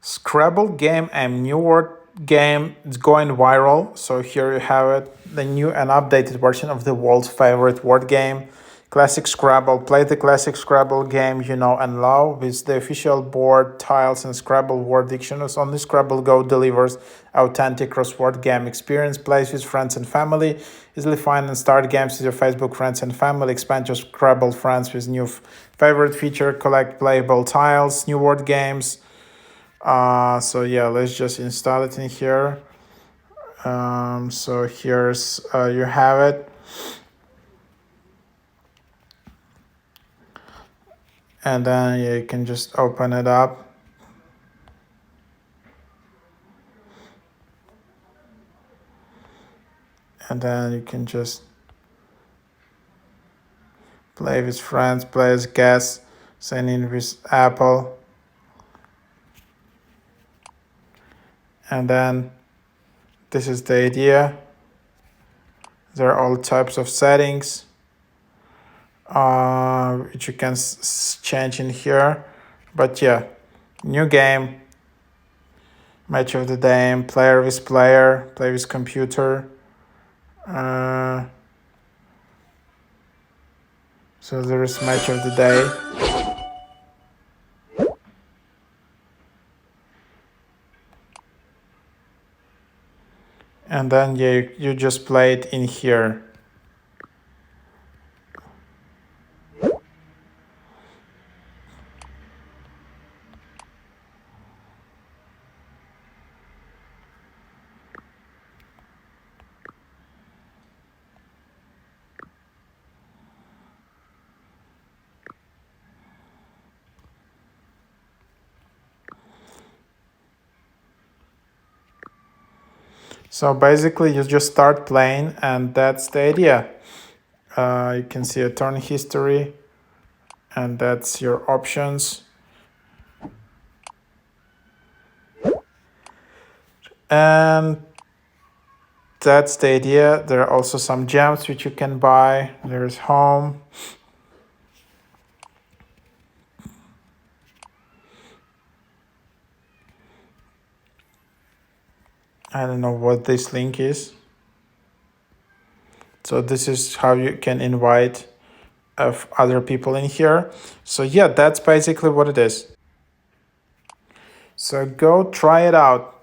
Scrabble game and new word game is going viral. So here you have it, the new and updated version of the world's favorite word game. Classic Scrabble. Play the classic Scrabble game you know and love with the official board, tiles, and Scrabble word dictionaries. Only Scrabble Go delivers authentic crossword game experience. Play with friends and family. Easily find and start games with your Facebook friends and family. Expand your Scrabble friends with new favorite feature. Collect playable tiles, new word games. So yeah, let's just install it in here. So here's you have it. And then you can just open it up. And then you can just play with friends, play as guests, sign in with Apple. And then this is the idea. There are all types of settings which you can change in here. But yeah, new game, match of the day, player with player, play with computer. So there is match of the day. And then you just play it in here. So basically you just start playing and that's the idea. You can see a turn history and that's your options. And that's the idea. There are also some gems which you can buy. There's home. I don't know what this link is. So this is how you can invite other people in here. So yeah, that's basically what it is. So go try it out.